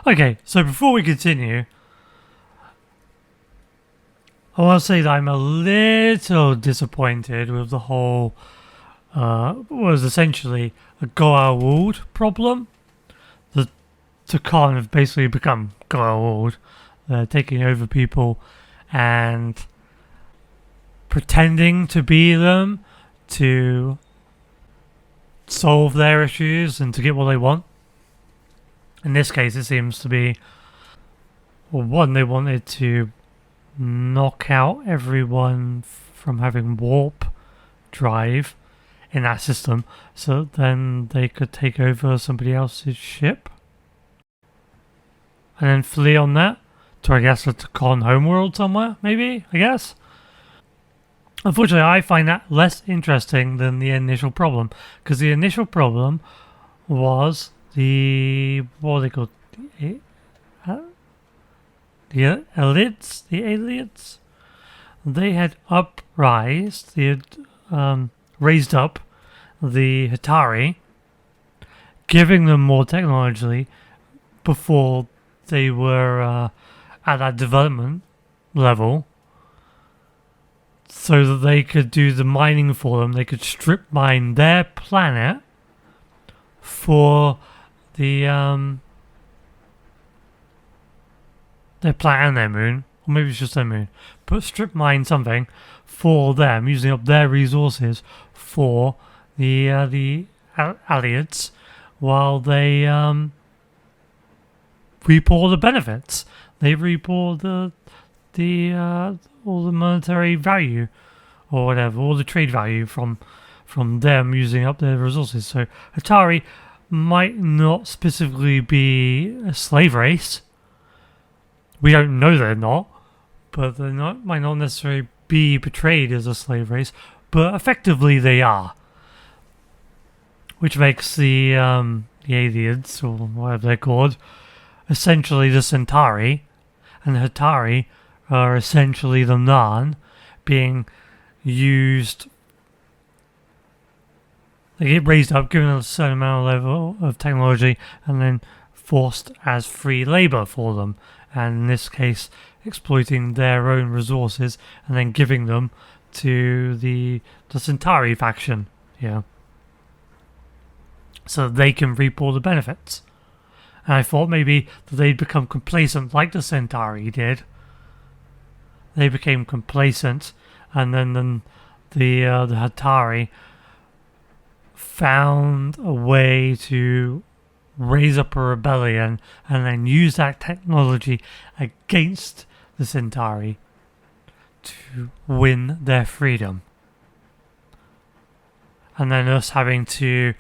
Okay, so before we continue, I want to say that I'm a little disappointed with the whole, was essentially a Goa world problem. The Khan have basically become Goa world, taking over people and pretending to be them to solve their issues and to get what they want. In this case, it seems to be, well, one, they wanted to knock out everyone from having warp drive in that system, so then they could take over somebody else's ship and then flee on that to, I guess, a Khan homeworld somewhere, maybe, I guess. Unfortunately, I find that less interesting than the initial problem, because the initial problem was what are they called? The elites? The aliens? They had raised up the Hatari, giving them more technology before they were at that development level, so that they could do the mining for them. They could strip mine their planet for their planet and their moon, or maybe it's just their moon, but strip mine something for them, using up their resources for the Alliads, while they reap all the benefits. They reap all the all the monetary value, or whatever, all the trade value from them using up their resources. So Hatari might not specifically be a slave race. We don't know they're not, but they might not necessarily be portrayed as a slave race, but effectively they are. Which makes the aliens, or whatever they're called, essentially the Centauri, and the Hatari are essentially the Narn, being used. They get raised up, given a certain amount of level of technology, and then forced as free labor for them. And in this case, exploiting their own resources and then giving them to the Centauri faction, so they can reap all the benefits. And I thought maybe that they'd become complacent like the Centauri did. They became complacent, and then the Hatari found a way to raise up a rebellion and then use that technology against the Centauri to win their freedom. And then us having to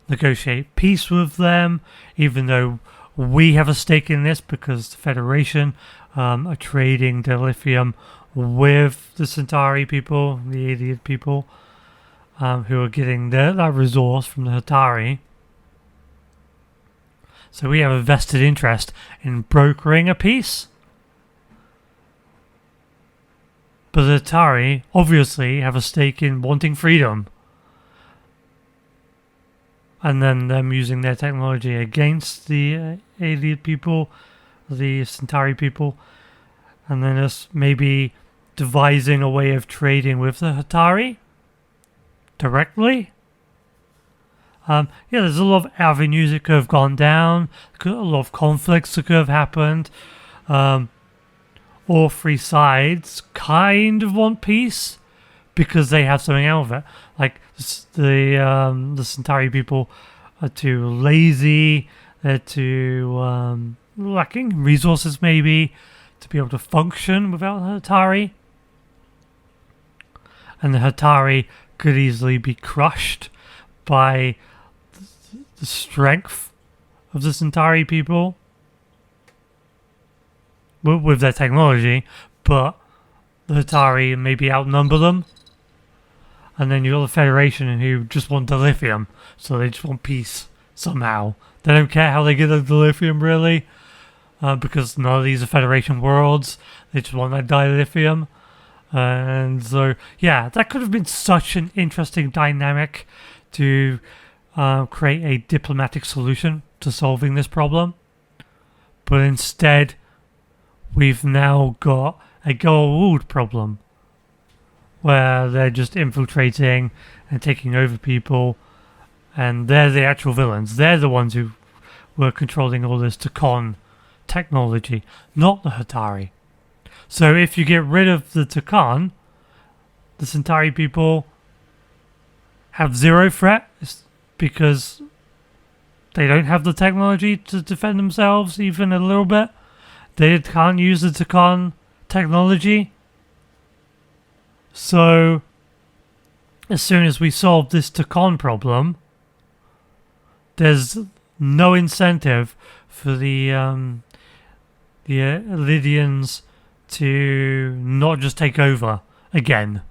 negotiate peace with them, even though we have a stake in this because the Federation are trading their lithium with the Centauri people, the alien people, who are getting that resource from the Hatari. So we have a vested interest in brokering a peace. But the Hatari obviously have a stake in wanting freedom. And then them using their technology against the alien people, the Centauri people, and then us maybe devising a way of trading with the Hatari directly. There's a lot of avenues that could have gone down, a lot of conflicts that could have happened. All three sides kind of want peace because they have something out of it. Like the Centauri people are too lazy, they're too lacking resources maybe to be able to function without the Hatari. And the Hatari could easily be crushed by the strength of the Centauri people with their technology, but the Hatari maybe outnumber them. And then you've got the Federation who just want the lithium, so they just want peace somehow. They don't care how they get the lithium really, because none of these are Federation worlds. They just want that dilithium. And so, that could have been such an interesting dynamic to create a diplomatic solution to solving this problem. but instead we've now got a Goa'uld problem where they're just infiltrating and taking over people, and they're the actual villains. They're the ones who were controlling all this Takon technology, not the Hatari. So if you get rid of the Takon, the Centauri people have zero threat because they don't have the technology to defend themselves even a little bit. They can't use the Takon technology. So as soon as we solve this Takon problem, there's no incentive for the Lydians to not just take over again.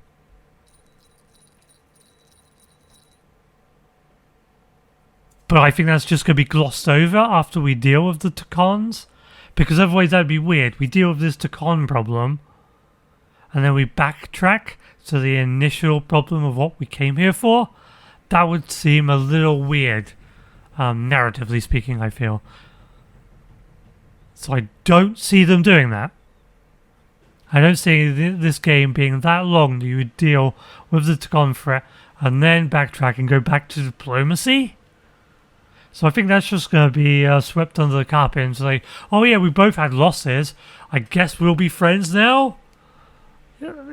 But I think that's just going to be glossed over after we deal with the Takons, because otherwise that'd be weird. We deal with this Takon problem, and then we backtrack to the initial problem of what we came here for. That would seem a little weird, narratively speaking, I feel. So I don't see them doing that. I don't see this game being that long that you would deal with the Takon threat and then backtrack and go back to diplomacy. So I think that's just going to be swept under the carpet and say, oh yeah, we both had losses. I guess we'll be friends now?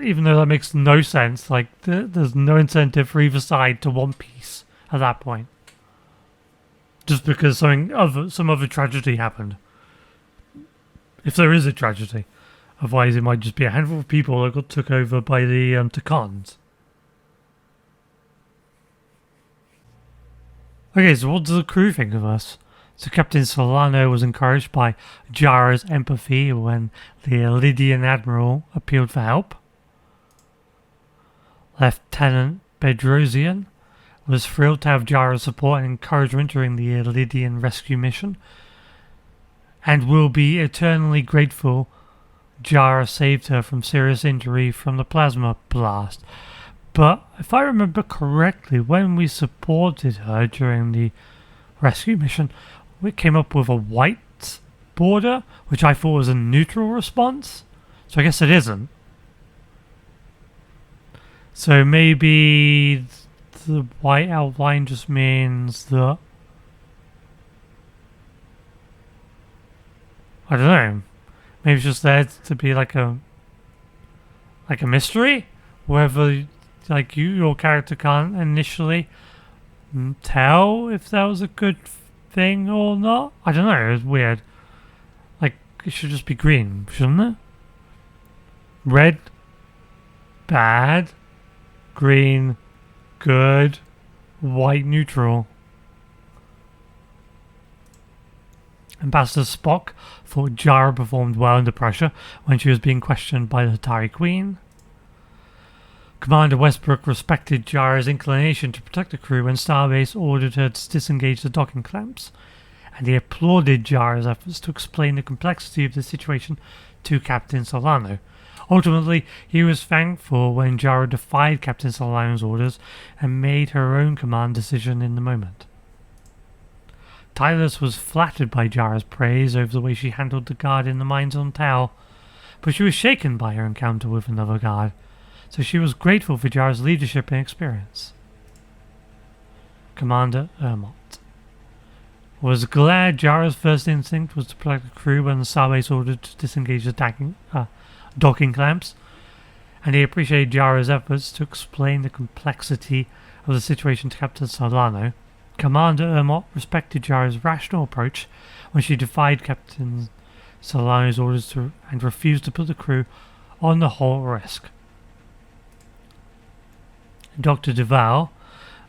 Even though that makes no sense. Like, there's no incentive for either side to want peace at that point. Just because some other tragedy happened. If there is a tragedy. Otherwise it might just be a handful of people that got took over by the Takons. Okay, so what does the crew think of us? So Captain Solano was encouraged by Jara's empathy when the Lydian Admiral appealed for help. Lieutenant Bedrosian was thrilled to have Jara's support and encouragement during the Lydian rescue mission, and will be eternally grateful Jara saved her from serious injury from the plasma blast. But if I remember correctly, when we supported her during the rescue mission, we came up with a white border, which I thought was a neutral response. So I guess it isn't. So maybe the white outline just means that, I don't know. Maybe it's just there to be like a mystery, whether like your character can't initially tell if that was a good thing or not. I don't know. It's weird. Like, it should just be green, shouldn't it? Red, bad. Green, good. White, neutral. Ambassador Spock thought Jara performed well under pressure when she was being questioned by the Hatari Queen. Commander Westbrook respected Jara's inclination to protect the crew when Starbase ordered her to disengage the docking clamps, and he applauded Jara's efforts to explain the complexity of the situation to Captain Solano. Ultimately, he was thankful when Jara defied Captain Solano's orders and made her own command decision in the moment. Tylus was flattered by Jara's praise over the way she handled the guard in the mines on Tau, but she was shaken by her encounter with another guard, so she was grateful for Jara's leadership and experience. Commander Ermont was glad Jara's first instinct was to protect the crew when the Starbase ordered to disengage the docking clamps, and he appreciated Jara's efforts to explain the complexity of the situation to Captain Solano. Commander Ermont respected Jara's rational approach when she defied Captain Solano's orders and refused to put the crew on the whole risk. Dr. Duval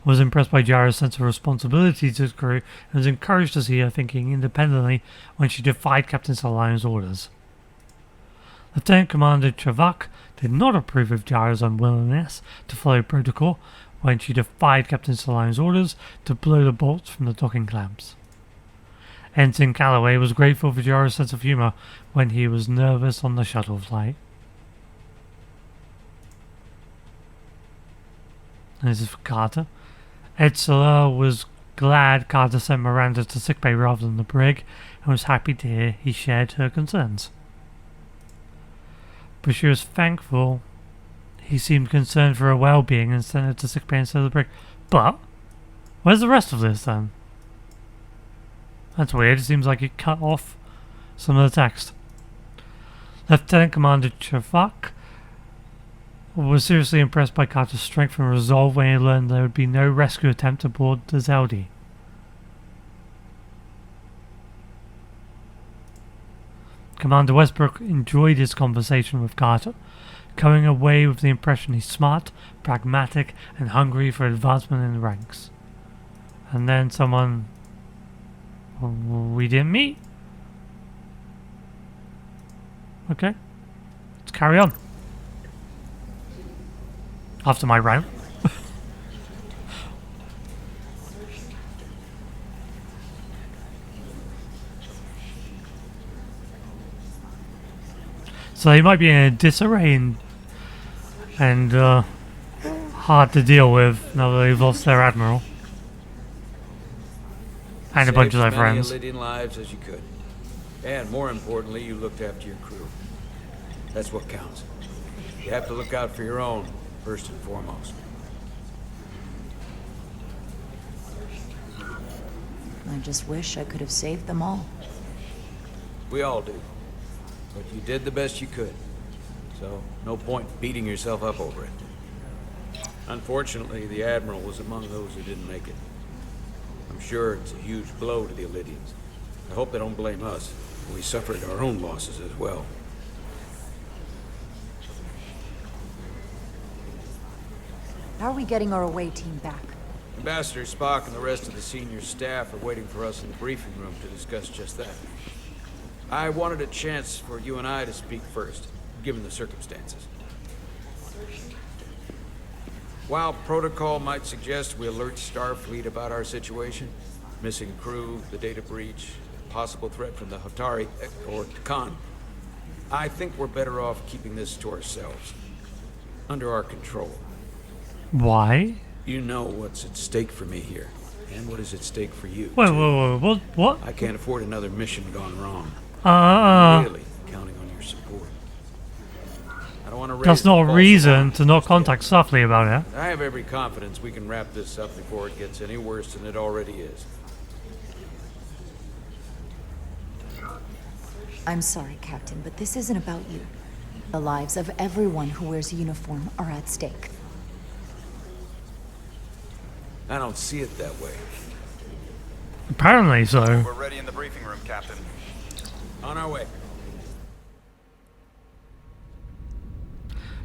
was impressed by Jara's sense of responsibility to the crew and was encouraged to see her thinking independently when she defied Captain Solano's orders. Lieutenant Commander Chavak did not approve of Jara's unwillingness to follow protocol when she defied Captain Solano's orders to blow the bolts from the docking clamps. Ensign Calloway was grateful for Jara's sense of humour when he was nervous on the shuttle flight. And this is for Carter. Edsela was glad Carter sent Miranda to sickbay rather than the brig, and was happy to hear he shared her concerns. But she was thankful he seemed concerned for her well-being and sent her to sickbay instead of the brig. But where's the rest of this then? That's weird. It seems like it cut off some of the text. Lieutenant Commander Chavak was seriously impressed by Carter's strength and resolve when he learned there would be no rescue attempt aboard the Zeldi. Commander Westbrook enjoyed his conversation with Carter, coming away with the impression he's smart, pragmatic, and hungry for advancement in the ranks. And then someone we didn't meet. Okay, let's carry on. After my rant. So they might be in a disarray and hard to deal with now that they've lost their admiral and a bunch of their friends. Saved as many Lydian lives as you could, and more importantly, you looked after your crew. That's what counts. You have to look out for your own, first and foremost. I just wish I could have saved them all. We all do. But you did the best you could. So, no point beating yourself up over it. Unfortunately, the Admiral was among those who didn't make it. I'm sure it's a huge blow to the Lydians. I hope they don't blame us. We suffered our own losses as well. How are we getting our away team back? Ambassador Spock and the rest of the senior staff are waiting for us in the briefing room to discuss just that. I wanted a chance for you and I to speak first, given the circumstances. While protocol might suggest we alert Starfleet about our situation, missing crew, the data breach, possible threat from the Hotari, or Khan, I think we're better off keeping this to ourselves, under our control. Why? You know what's at stake for me here, and what is at stake for you. Wait, what? I can't afford another mission gone wrong. Really counting on your support. I don't want to raise that's not a false reason alarm. to not contact Starfleet about it. I have every confidence we can wrap this up before it gets any worse than it already is. I'm sorry, Captain, but this isn't about you. The lives of everyone who wears a uniform are at stake. I don't see it that way. Apparently so. We're ready in the briefing room, Captain. On our way.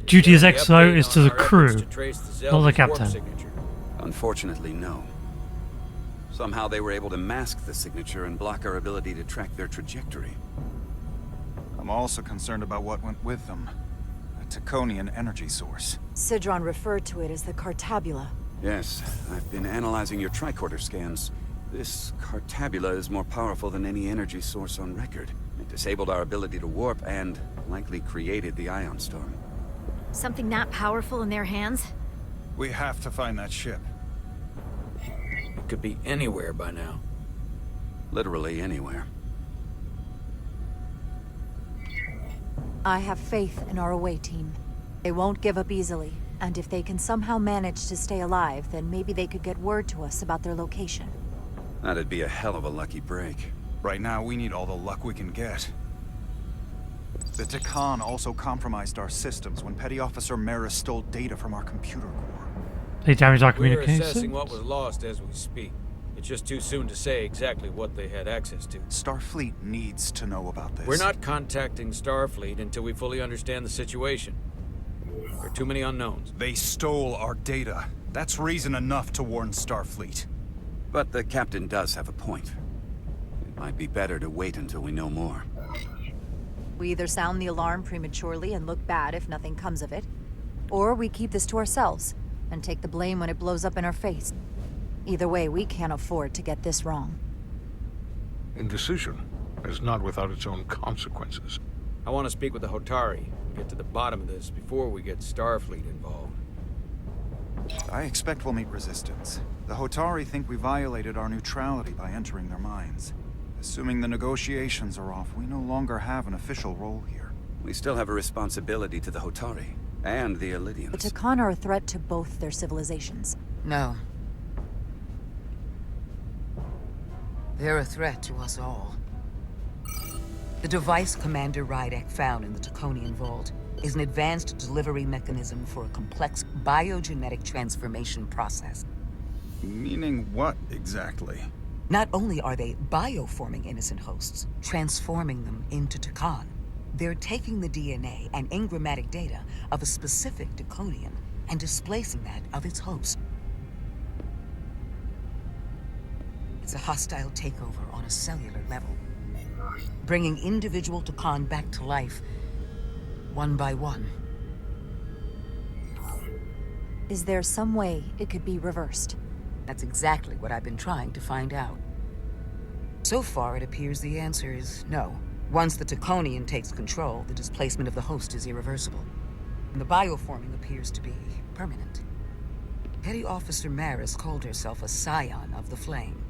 Duty as The XO update is on to the our efforts crew, to trace the not the Zelda's warp captain. signature. Unfortunately, no. Somehow they were able to mask the signature and block our ability to track their trajectory. I'm also concerned about what went with them. A Taconian energy source. Sidron referred to it as the Cartabula. Yes, I've been analyzing your tricorder scans. This Cartabula is more powerful than any energy source on record. It disabled our ability to warp and likely created the ion storm. Something that powerful in their hands? We have to find that ship. It could be anywhere by now. Literally anywhere. I have faith in our away team. They won't give up easily, and if they can somehow manage to stay alive, then maybe they could get word to us about their location. That'd be a hell of a lucky break. Right now, we need all the luck we can get. The Takan also compromised our systems when Petty Officer Maris stole data from our computer core. They damaged our We're communications. assessing what was lost as we speak. It's just too soon to say exactly what they had access to. Starfleet needs to know about this. We're not contacting Starfleet until we fully understand the situation. There are too many unknowns. They stole our data. That's reason enough to warn Starfleet. But the captain does have a point. It might be better to wait until we know more. We either sound the alarm prematurely and look bad if nothing comes of it, or we keep this to ourselves and take the blame when it blows up in our face. Either way, we can't afford to get this wrong. Indecision is not without its own consequences. I want to speak with the Hotari, get to the bottom of this before we get Starfleet involved. I expect we'll meet resistance. The Hotari think we violated our neutrality by entering their minds. Assuming the negotiations are off, we no longer have an official role here. We still have a responsibility to the Hotari and the Elydians. The Takan are a threat to both their civilizations. No. They're a threat to us all. The device Commander Rydek found in the Taconian Vault is an advanced delivery mechanism for a complex biogenetic transformation process. Meaning what, exactly? Not only are they bioforming innocent hosts, transforming them into Takan, they're taking the DNA and engrammatic data of a specific Taconian and displacing that of its host. It's a hostile takeover on a cellular level, bringing individual Takan back to life, one by one. Is there some way it could be reversed? That's exactly what I've been trying to find out. So far, it appears the answer is no. Once the Taconian takes control, the displacement of the host is irreversible. And the bioforming appears to be permanent. Petty Officer Maris called herself a scion of the Flame,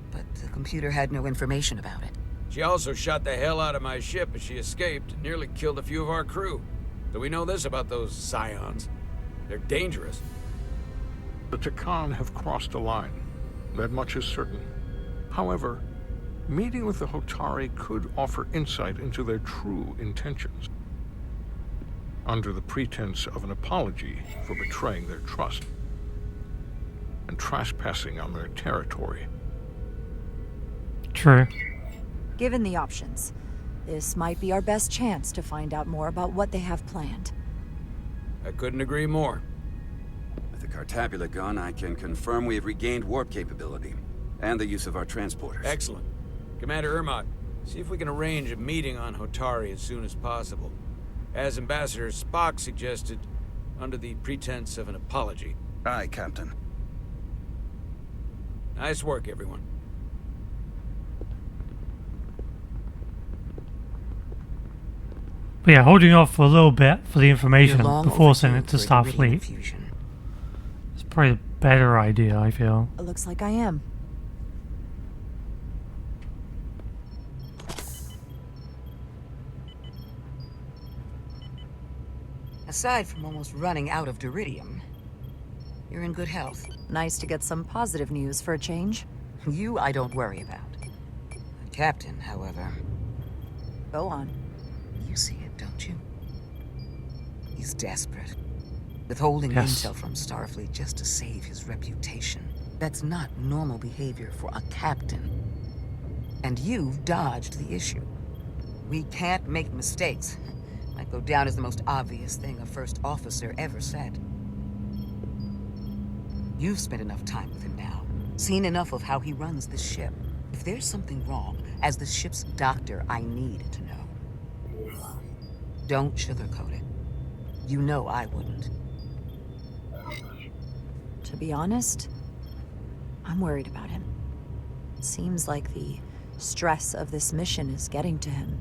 but the computer had no information about it. She also shot the hell out of my ship as she escaped and nearly killed a few of our crew. So we know this about those scions. They're dangerous. The Takan have crossed a line. That much is certain. However, meeting with the Hotari could offer insight into their true intentions. Under the pretense of an apology for betraying their trust and trespassing on their territory. True. Given the options, this might be our best chance to find out more about what they have planned. I couldn't agree more. With the Cartabula gone, I can confirm we have regained warp capability and the use of our transporters. Excellent. Commander Ermot, see if we can arrange a meeting on Hotari as soon as possible. As Ambassador Spock suggested, under the pretense of an apology. Aye, Captain. Nice work, everyone. But yeah, holding off for a little bit for the information You're long before sending it to overdue for iridium Starfleet fusion. is probably a better idea, I feel. It looks like I am. Aside from almost running out of duridium, you're in good health. Nice to get some positive news for a change. You, I don't worry about. The captain, however, Go on. you see it, don't you? He's desperate. Withholding Yes. intel from Starfleet just to save his reputation. That's not normal behavior for a captain. And you've dodged the issue. We can't make mistakes. Might go down as the most obvious thing a first officer ever said. You've spent enough time with him now. Seen enough of how he runs this ship. If there's something wrong, as the ship's doctor, I need to know. Don't sugarcoat it. You know I wouldn't. To be honest, I'm worried about him. Seems like the stress of this mission is getting to him.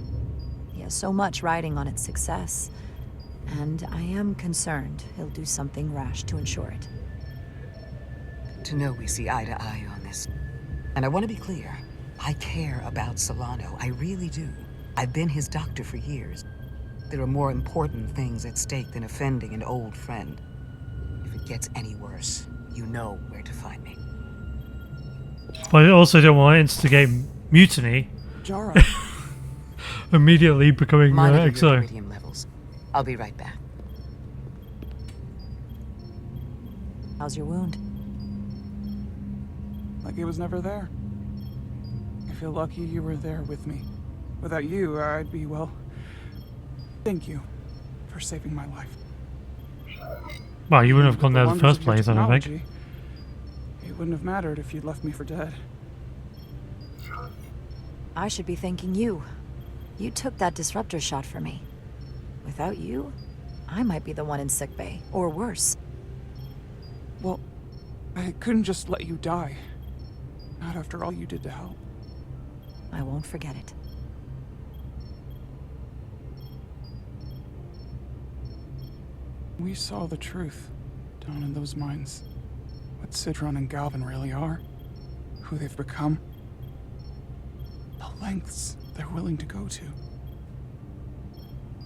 He has so much riding on its success, and I am concerned he'll do something rash to ensure it. To know we see eye to eye on this. And I want to be clear. I care about Solano. I really do. I've been his doctor for years. There are more important things at stake than offending an old friend. If it gets any worse, you know where to find me. But I also don't want to instigate mutiny, Jara, immediately becoming monitor your XO. iridium levels. I'll be right back. How's your wound? Like he was never there. I feel lucky you were there with me. Without you, I'd be, well... Thank you for saving my life. Well, you wouldn't have gone With there in the wonders first of your place, I don't think. technology, it wouldn't have mattered if you'd left me for dead. I should be thanking you. You took that disruptor shot for me. Without you, I might be the one in sickbay, or worse. Well, I couldn't just let you die. Not after all you did to help. I won't forget it. We saw the truth down in those mines. what Sidron and Galvin really are, who they've become, the lengths they're willing to go to,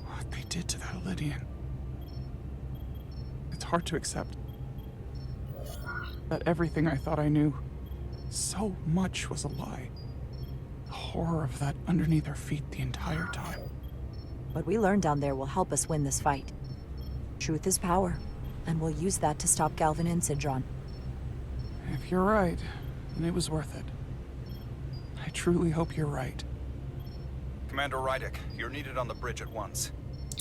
what they did to that Lydian. It's hard to accept that everything I thought I knew, so much was a lie. The horror of that underneath our feet the entire time. What we learned down there will help us win this fight. Truth is power, and we'll use that to stop Galvin and Sidron. If you're right, then it was worth it. I truly hope you're right. Commander Rydick, you're needed on the bridge at once.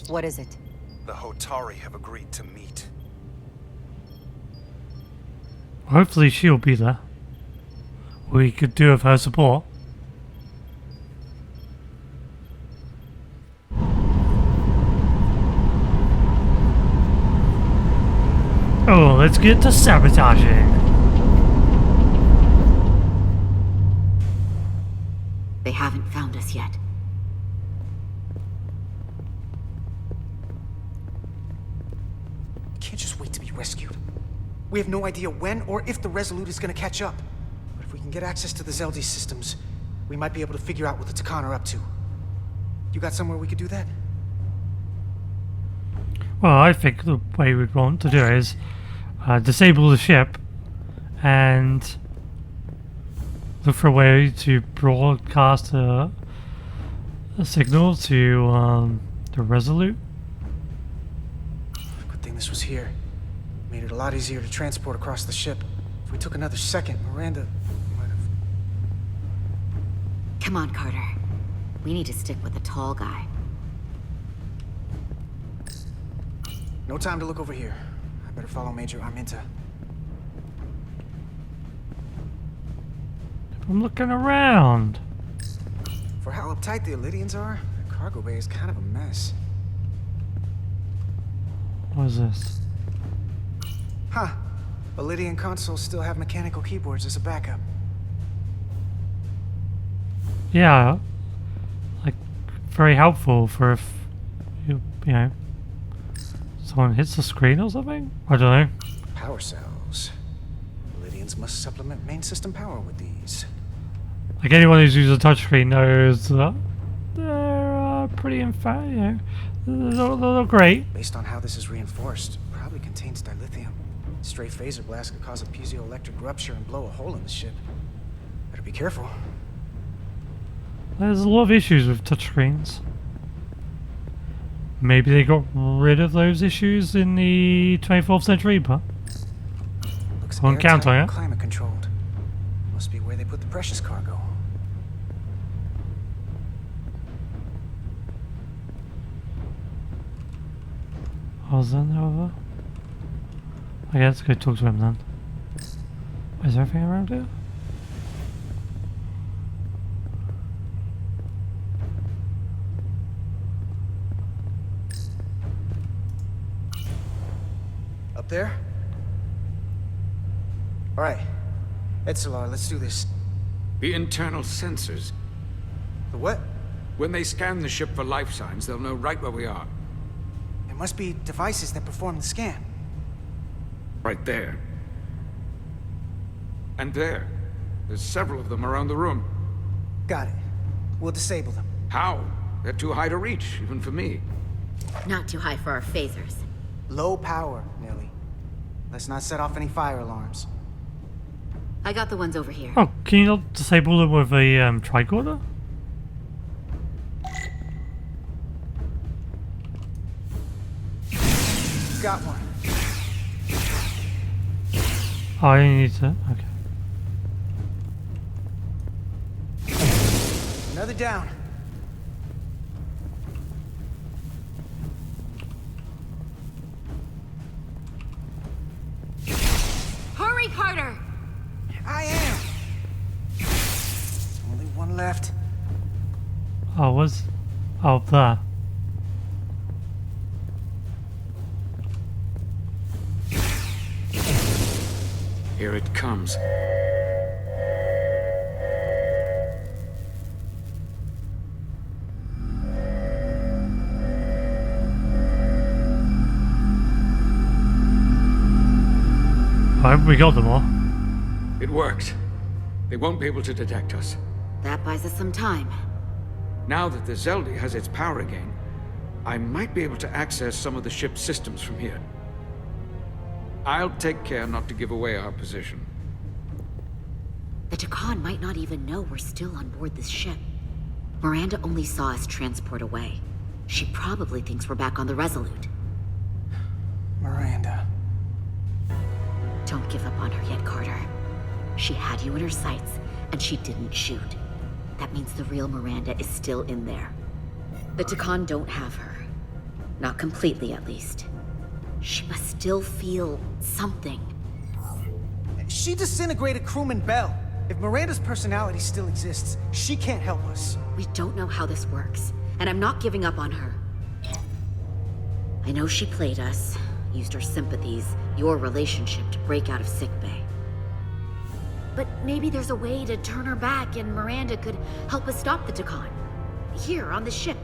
What is it? The Hotari have agreed to meet. Hopefully she'll be there. We could do with her support. Oh, let's get to sabotaging. They haven't found us yet. Can't just wait to be rescued. We have no idea when or if the Resolute is gonna catch up. But if we can get access to the Zeldi systems, we might be able to figure out what the Takan are up to. You got somewhere we could do that? Well, I think the way we'd want to do it is disable the ship and look for a way to broadcast a signal to the Resolute. Good thing this was here. Made it a lot easier to transport across the ship. If we took another second, Miranda might have... Come on, Carter. We need to stick with the tall guy. No time to look over here. I better follow Major Arminta. I'm looking around. For how uptight the Illydians are, the cargo bay is kind of a mess. What is this? Huh. Illydian consoles still have mechanical keyboards as a backup. Yeah, like very helpful for if you know someone hits the screen or something. I don't know. Power cells. Illydians must supplement main system power with these. Like anyone who's used a touchscreen knows that they're pretty they're not great. Based on how this is reinforced, probably contains dilithium. Stray phaser blast could cause a piezoelectric rupture and blow a hole in the ship. Better be careful. There's a lot of issues with touchscreens. Maybe they got rid of those issues in the 24th century, but Looks I won't count on airtight it. and climate controlled. Must be where they put the precious cargo. Was that over? I guess go talk to him then. Is there anything around here? Up there? Alright. Etzelar, let's do this. The internal sensors. The what? When they scan the ship for life signs, they'll know right where we are. There must be devices that perform the scan. Right there. And there. There's several of them around the room. Got it. We'll disable them. How? They're too high to reach, even for me. Not too high for our phasers. Low power, Nelly. Let's not set off any fire alarms. I got the ones over here. Oh, can you not disable them with a tricorder? Got one. Oh, I need to. Okay. Another down. Hurry, Carter! I am. Only one left. Oh, there. Here it comes. hope we got them all. It worked. They won't be able to detect us. That buys us some time. Now that the Zeldi has its power again, I might be able to access some of the ship's systems from here. I'll take care not to give away our position. The Takan might not even know we're still on board this ship. Miranda only saw us transport away. She probably thinks we're back on the Resolute. Miranda. Don't give up on her yet, Carter. She had you in her sights, and she didn't shoot. That means the real Miranda is still in there. The Takan don't have her. Not completely, at least. She must still feel something. She disintegrated crewman Bell. If Miranda's personality still exists, she can't help us. We don't know how this works, and I'm not giving up on her. I know she played us, used her sympathies, your relationship to break out of sickbay. But maybe there's a way to turn her back and Miranda could help us stop the Takan. Here, on the ship.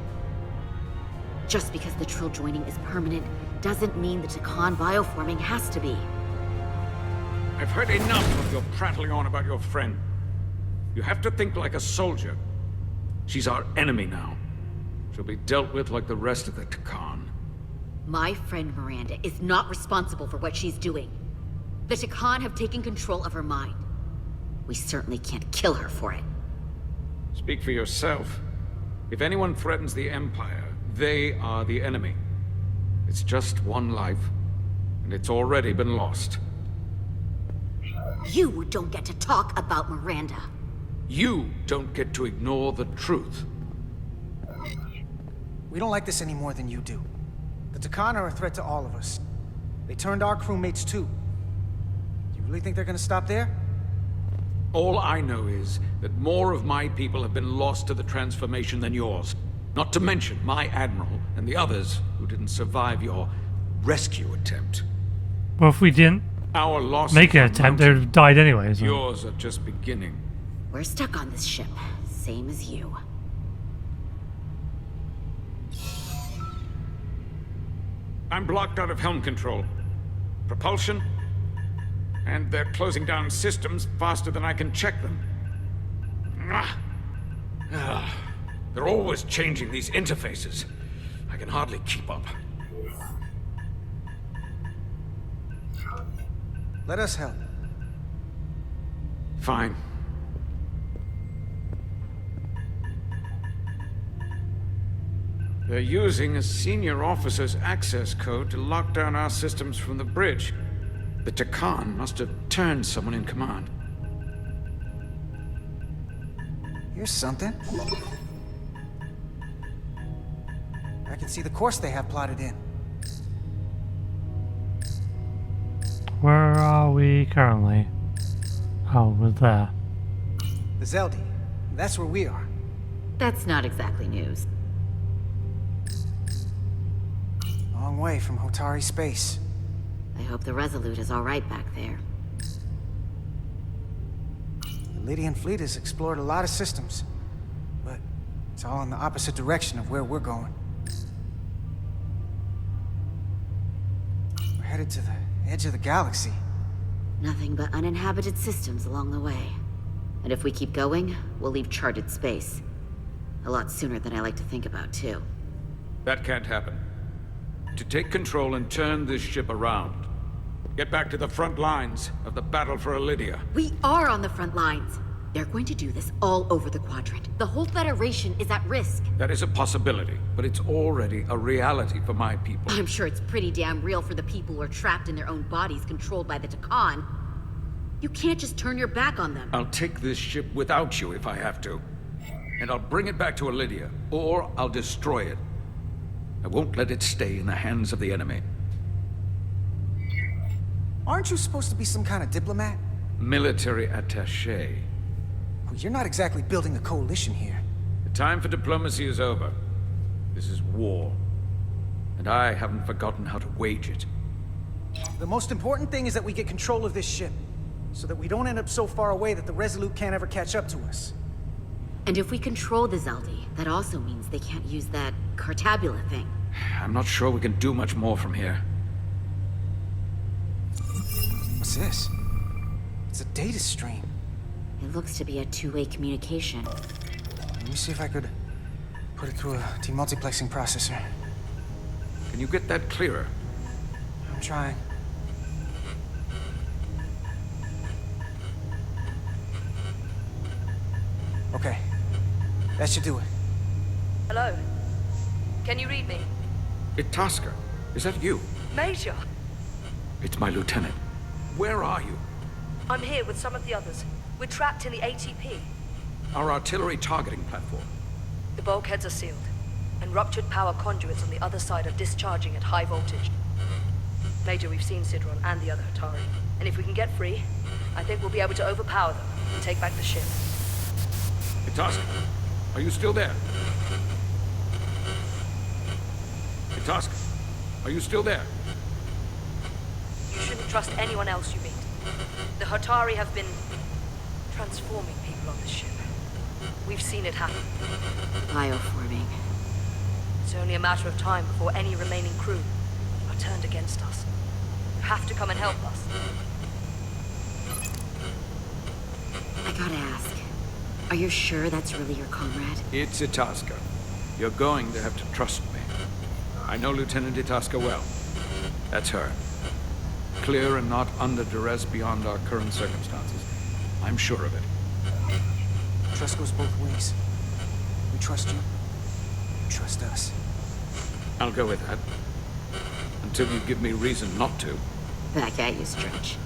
Just because the Trill joining is permanent doesn't mean the Takan bioforming has to be. I've heard enough of your prattling on about your friend. You have to think like a soldier. She's our enemy now. She'll be dealt with like the rest of the Takan. My friend Miranda is not responsible for what she's doing. The Takan have taken control of her mind. We certainly can't kill her for it. Speak for yourself. If anyone threatens the Empire, they are the enemy. It's just one life, and it's already been lost. You don't get to talk about Miranda. You don't get to ignore the truth. We don't like this any more than you do. The Takan are a threat to all of us. They turned our crewmates too. You really think they're gonna stop there? All I know is that more of my people have been lost to the transformation than yours. Not to mention my admiral and the others who didn't survive your rescue attempt. Well, if we didn't Our losses make an are attempt, they would mounting. have died anyway. So. Yours are just beginning. We're stuck on this ship, same as you. I'm blocked out of helm control. Propulsion? And they're closing down systems faster than I can check them. They're always changing these interfaces. I can hardly keep up. Let us help. Fine. They're using a senior officer's access code to lock down our systems from the bridge. The Takan must have turned someone in command. Here's something. I can see the course they have plotted in. Where are we currently? Oh, we're there. The Zeldi. That's where we are. That's not exactly news. Long way from Hotari space. I hope the Resolute is all right back there. The Lydian fleet has explored a lot of systems, but it's all in the opposite direction of where we're going. We're headed to the edge of the galaxy. Nothing but uninhabited systems along the way. And if we keep going, we'll leave charted space. A lot sooner than I like to think about, too. That can't happen. To take control and turn this ship around. Get back to the front lines of the battle for Elydia. We are on the front lines. They're going to do this all over the quadrant. The whole Federation is at risk. That is a possibility, but it's already a reality for my people. I'm sure it's pretty damn real for the people who are trapped in their own bodies controlled by the Takan. You can't just turn your back on them. I'll take this ship without you if I have to. And I'll bring it back to Elydia, or I'll destroy it. I won't let it stay in the hands of the enemy. Aren't you supposed to be some kind of diplomat? Military attaché. Well, you're not exactly building a coalition here. The time for diplomacy is over. This is war. And I haven't forgotten how to wage it. The most important thing is that we get control of this ship, so that we don't end up so far away that the Resolute can't ever catch up to us. And if we control the Zeldi, that also means they can't use that Cartabula thing. I'm not sure we can do much more from here. What's this? It's a data stream. It looks to be a two-way communication. Let me see if I could put it through a demultiplexing processor. Can you get that clearer? I'm trying. Okay. That should do it. Hello? Can you read me? Itasca, is that you? Major! It's my lieutenant. Where are you? I'm here with some of the others. We're trapped in the ATP. Our artillery targeting platform. The bulkheads are sealed, and ruptured power conduits on the other side are discharging at high voltage. Major, we've seen Sidron and the other Hatari, and if we can get free, I think we'll be able to overpower them and take back the ship. Itasca, are you still there? Itasca, are you still there? You shouldn't trust anyone else you meet. The Hatari have been transforming people on this ship. We've seen it happen. Bioforming. It's only a matter of time before any remaining crew are turned against us. You have to come and help us. I gotta ask, are you sure that's really your comrade? It's Itasca. You're going to have to trust me. I know Lieutenant Itasca well. That's her. Clear and not under duress beyond our current circumstances. I'm sure of it. Trust goes both ways. We trust you. You trust us. I'll go with that. Until you give me reason not to. Back at you, Stretch.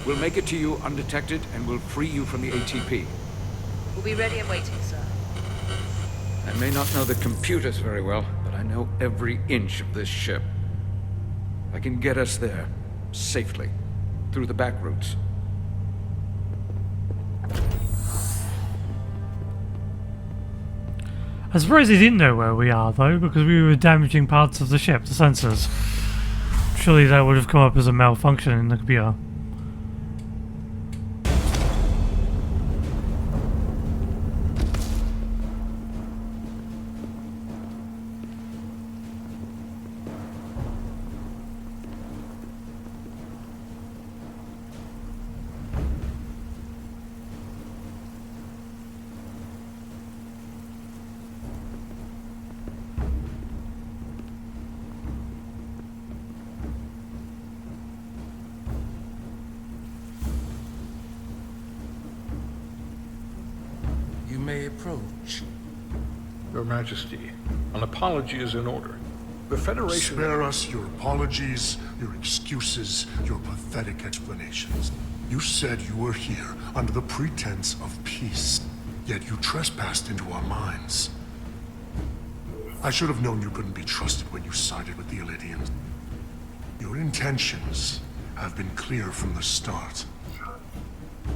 We'll make it to you undetected, and we'll free you from the ATP. We'll be ready and waiting, sir. I may not know the computers very well, but I know every inch of this ship. I can get us there, safely, through the back routes. I suppose he didn't know where we are, though, because we were damaging parts of the ship, the sensors. Surely that would have come up as a malfunction in the computer. You may approach. Your Majesty, an apology is in order. The Federation... Spare us your apologies, your excuses, your pathetic explanations. You said you were here under the pretense of peace, yet you trespassed into our minds. I should have known you couldn't be trusted when you sided with the Illidians. Your intentions have been clear from the start.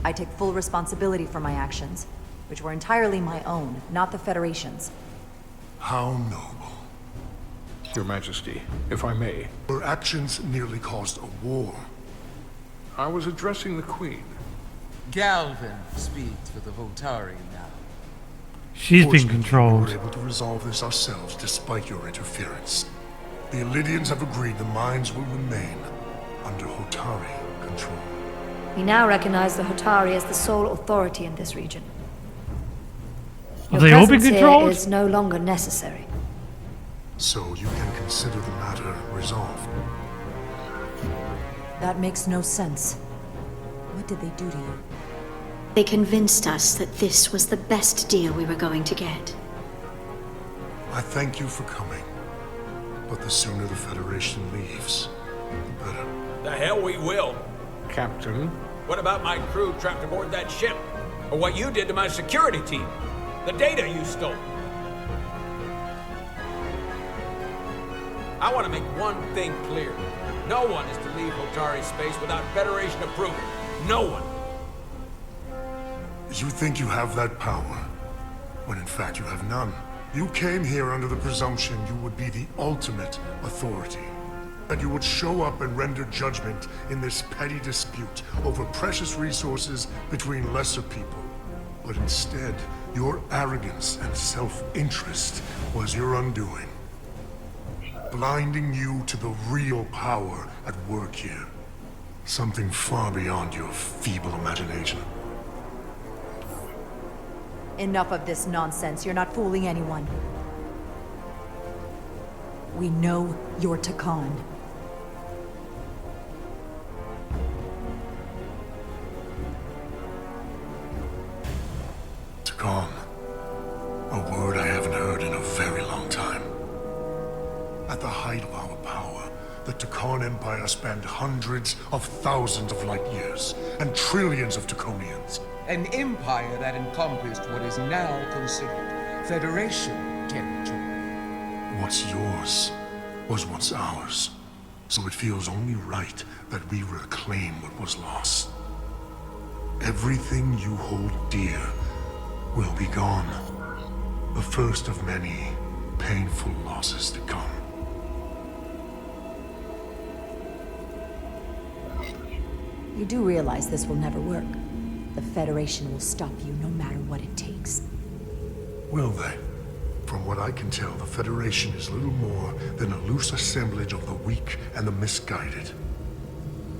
I take full responsibility for my actions, which were entirely my own, not the Federation's. How noble. Your Majesty, if I may. Your actions nearly caused a war. I was addressing the Queen. Galvin speaks for the Hotari now. She's being controlled. We were able to resolve this ourselves despite your interference. The Illidians have agreed the mines will remain under Hotari control. We now recognize the Hotari as the sole authority in this region. Have they all been presence controlled? here is no longer necessary. So you can consider the matter resolved. That makes no sense. What did they do to you? They convinced us that this was the best deal we were going to get. I thank you for coming. But the sooner the Federation leaves, the better. The hell we will. Captain? What about my crew trapped aboard that ship? Or what you did to my security team? The data you stole? I want to make one thing clear. No one is to leave Hotari space without Federation approval. No one. You think you have that power, when in fact you have none. You came here under the presumption you would be the ultimate authority. That you would show up and render judgment in this petty dispute over precious resources between lesser people. But instead, your arrogance and self-interest was your undoing. Blinding you to the real power at work here. Something far beyond your feeble imagination. Enough of this nonsense. You're not fooling anyone. We know you're Takan. Takan. A word I haven't heard in a very long time. At the height of our power, the Takan Empire spanned hundreds of thousands of light years and trillions of Taconians. An empire that encompassed what is now considered Federation territory. What's yours was once ours, so it feels only right that we reclaim what was lost. Everything you hold dear will be gone. The first of many painful losses to come. You do realize this will never work. The Federation will stop you no matter what it takes. Will they? From what I can tell, the Federation is little more than a loose assemblage of the weak and the misguided.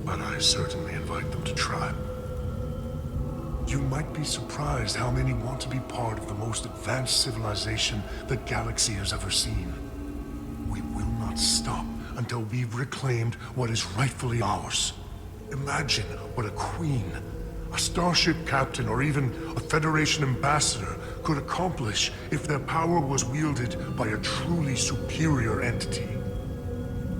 But I certainly invite them to try. You might be surprised how many want to be part of the most advanced civilization the galaxy has ever seen. We will not stop until we've reclaimed what is rightfully ours. Imagine what a queen, a starship captain, or even a Federation ambassador could accomplish if their power was wielded by a truly superior entity.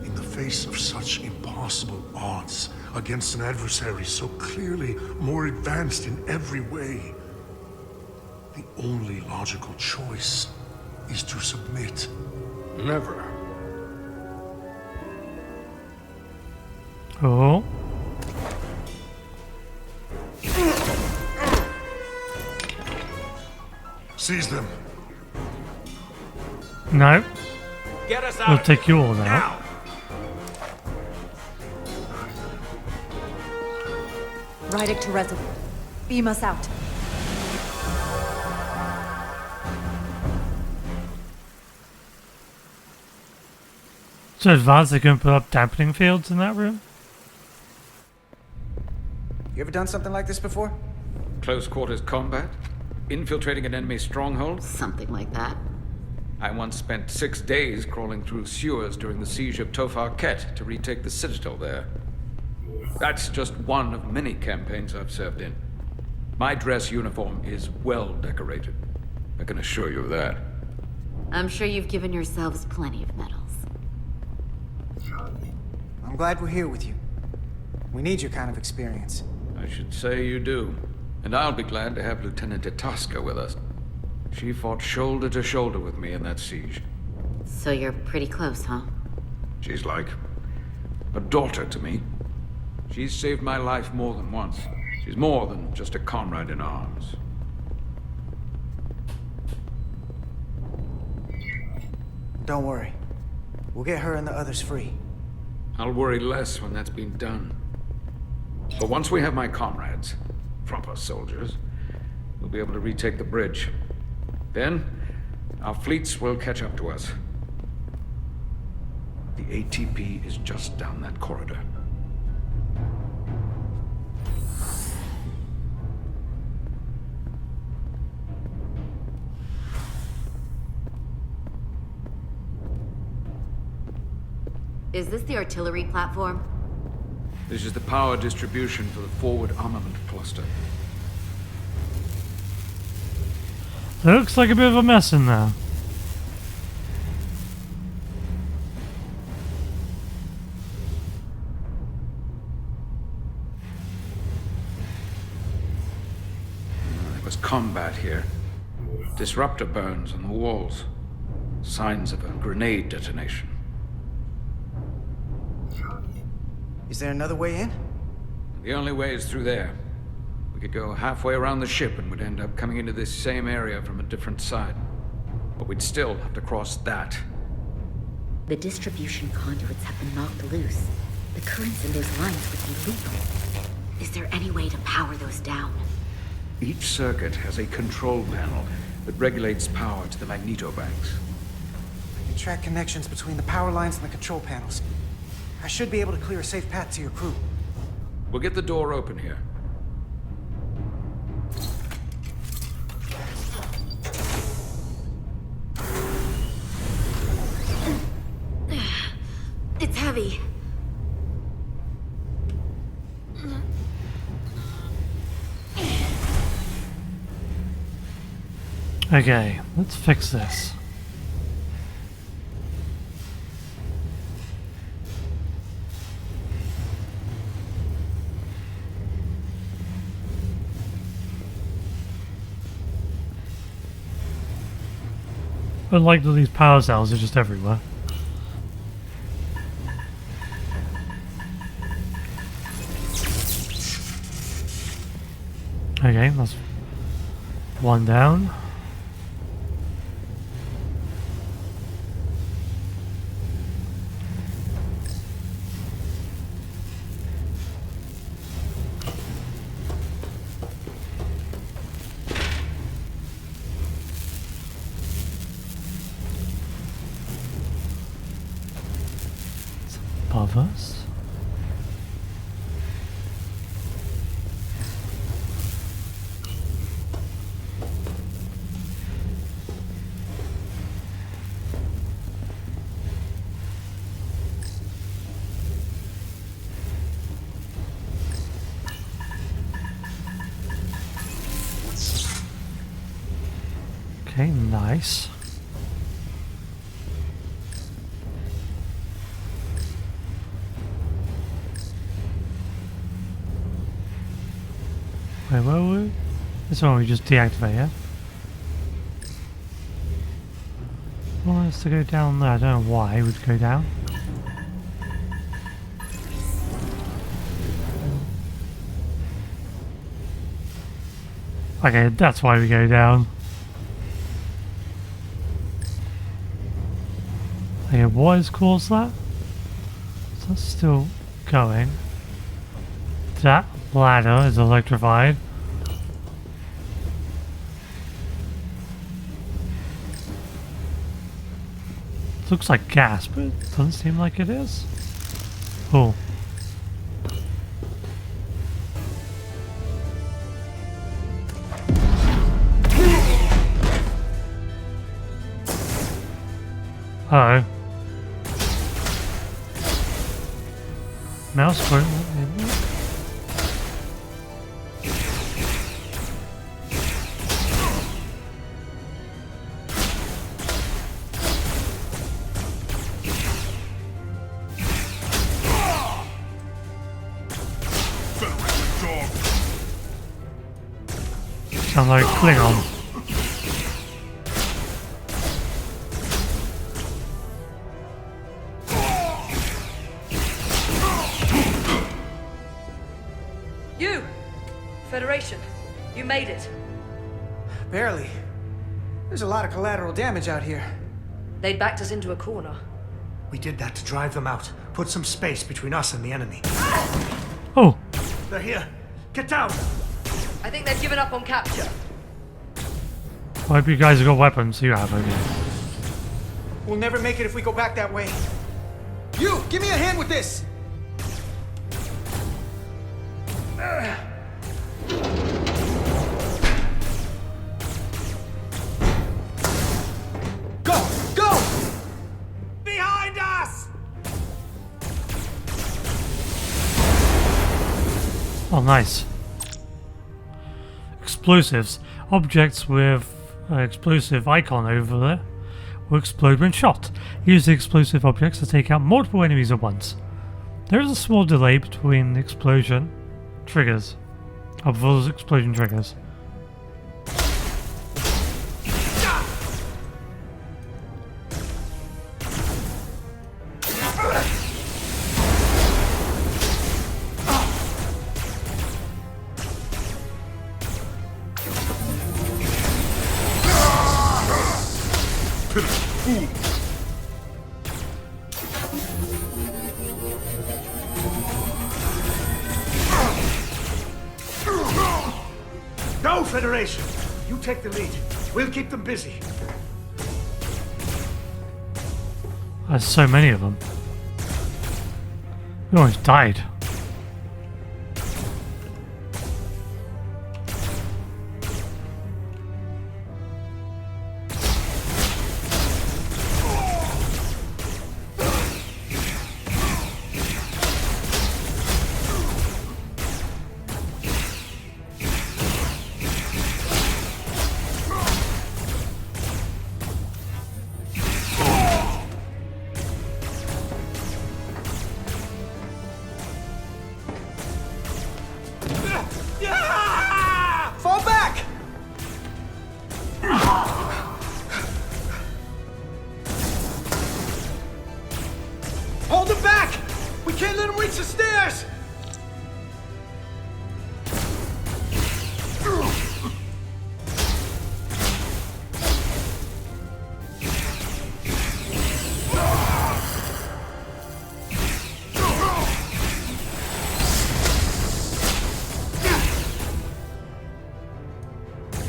In the face of such impossible odds against an adversary so clearly more advanced in every way, the only logical choice is to submit. Never. Oh. Seize them. No. Get us out. We'll take you all now. Rydick to Resurgence. Beam us out. So advanced they can put up dampening fields in that room? You ever done something like this before? Close quarters combat? Infiltrating an enemy stronghold? Something like that. I once spent 6 days crawling through sewers during the siege of Tofar Ket to retake the citadel there. That's just one of many campaigns I've served in. My dress uniform is well decorated. I can assure you of that. I'm sure you've given yourselves plenty of medals. I'm glad we're here with you. We need your kind of experience. I should say you do. And I'll be glad to have Lieutenant Itasca with us. She fought shoulder to shoulder with me in that siege. So you're pretty close, huh? She's like a daughter to me. She's saved my life more than once. She's more than just a comrade in arms. Don't worry. We'll get her and the others free. I'll worry less when that's been done. But once we have my comrades, proper soldiers, we'll be able to retake the bridge. Then, our fleets will catch up to us. The ATP is just down that corridor. Is this the artillery platform? This is the power distribution for the forward armament cluster. It looks like a bit of a mess in there. There was combat here. Disruptor burns on the walls. Signs of a grenade detonation. Is there another way in? The only way is through there. We could go halfway around the ship and would end up coming into this same area from a different side. But we'd still have to cross that. The distribution conduits have been knocked loose. The currents in those lines would be lethal. Is there any way to power those down? Each circuit has a control panel that regulates power to the magnetobanks. I can track connections between the power lines and the control panels. I should be able to clear a safe path to your crew. We'll get the door open here. It's heavy. Okay, let's fix this. I like that these power cells are just everywhere. Okay, that's one down. Above us. Okay, nice. Wait, where were we? This one we just deactivated. Well, it's to go down there. I don't know why it would go down. Okay, that's why we go down. Okay, what has caused that? So that's still going. That ladder is electrified. Looks like gas, but it doesn't seem like it is. Oh. Uh-oh. Mouse won't let me look. Sounds like Klingon. You! Federation, you made it. Barely. There's a lot of collateral damage out here. They'd backed us into a corner. We did that to drive them out. Put some space between us and the enemy. Oh. They're here. Get down! I think they've given up on capture. I hope you guys have got weapons. You have, okay. We'll never make it if we go back that way. You! Give me a hand with this! Go! Go! Behind us! Oh, nice. Explosives. Objects with an explosive icon over there will explode when shot. Use the explosive objects to take out multiple enemies at once. There is a small delay between the explosion triggers. Before those explosion triggers. Go, Federation! You take the lead. We'll keep them busy. There's so many of them. We almost died. Fall back! Hold him back! We can't let him reach the stairs!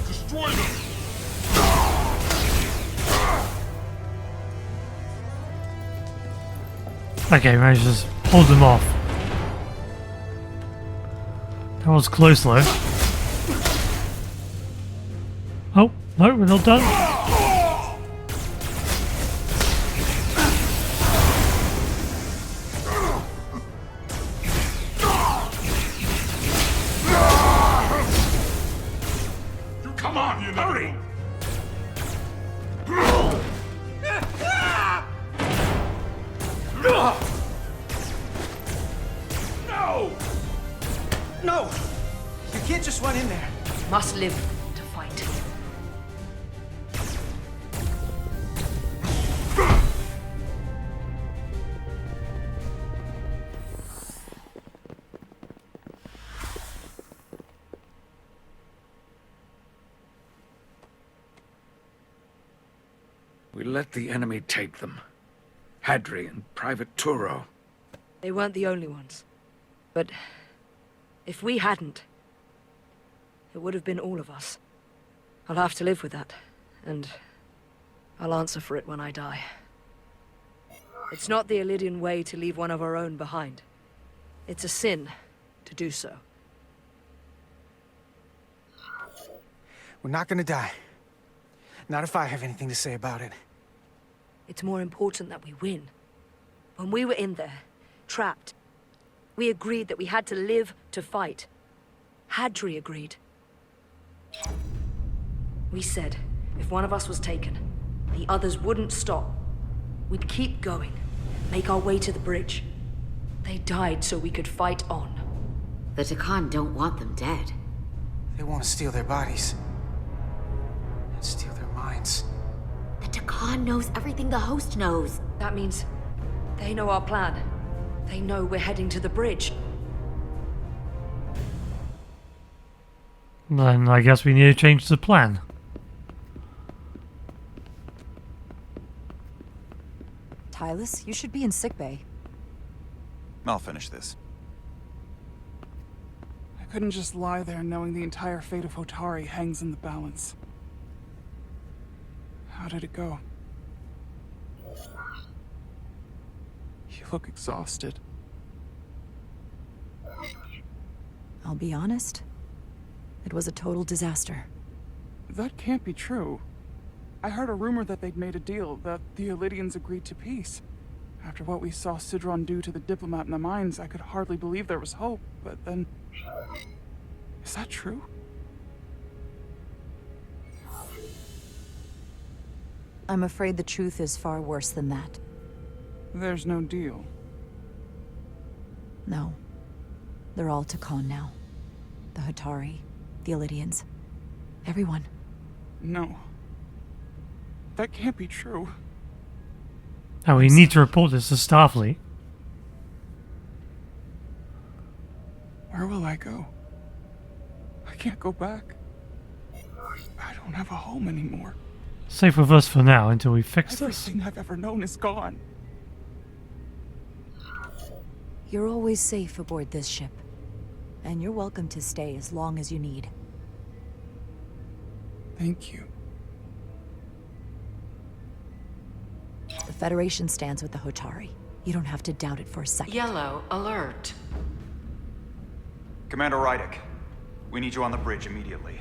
Destroy them! Okay, managed to just hold them off. That was close though. Oh, no, we're not done. Come on, you hurry! No! No! You can't just run in there. Must live to fight. We let the enemy take them. Hadri and Private Turo. They weren't the only ones. But if we hadn't, it would have been all of us. I'll have to live with that, and I'll answer for it when I die. It's not the Illydian way to leave one of our own behind. It's a sin to do so. We're not gonna die. Not if I have anything to say about it. It's more important that we win. When we were in there, trapped, we agreed that we had to live to fight. Hadri agreed. We said, if one of us was taken, the others wouldn't stop. We'd keep going, make our way to the bridge. They died so we could fight on. The Takan don't want them dead. They want to steal their bodies. And steal their minds. The Takan knows everything the host knows. That means they know our plan. They know we're heading to the bridge. Then I guess we need to change the plan. Tylus, you should be in sickbay. I'll finish this. I couldn't just lie there knowing the entire fate of Hotari hangs in the balance. How did it go? You look exhausted. I'll be honest. It was a total disaster. That can't be true. I heard a rumor that they'd made a deal, that the Illydians agreed to peace. After what we saw Sidron do to the diplomat in the mines, I could hardly believe there was hope, but then... Is that true? I'm afraid the truth is far worse than that. There's no deal. No. They're all Takan now. The Hotari, the Illydians. Everyone. No. That can't be true. Now we need to report this to Starfleet. Where will I go? I can't go back. I don't have a home anymore. Safe with us for now until we fix this. Everything I've ever known is gone. You're always safe aboard this ship. And you're welcome to stay as long as you need. Thank you. The Federation stands with the Hotari. You don't have to doubt it for a second. Yellow alert. Commander Rydick, we need you on the bridge immediately.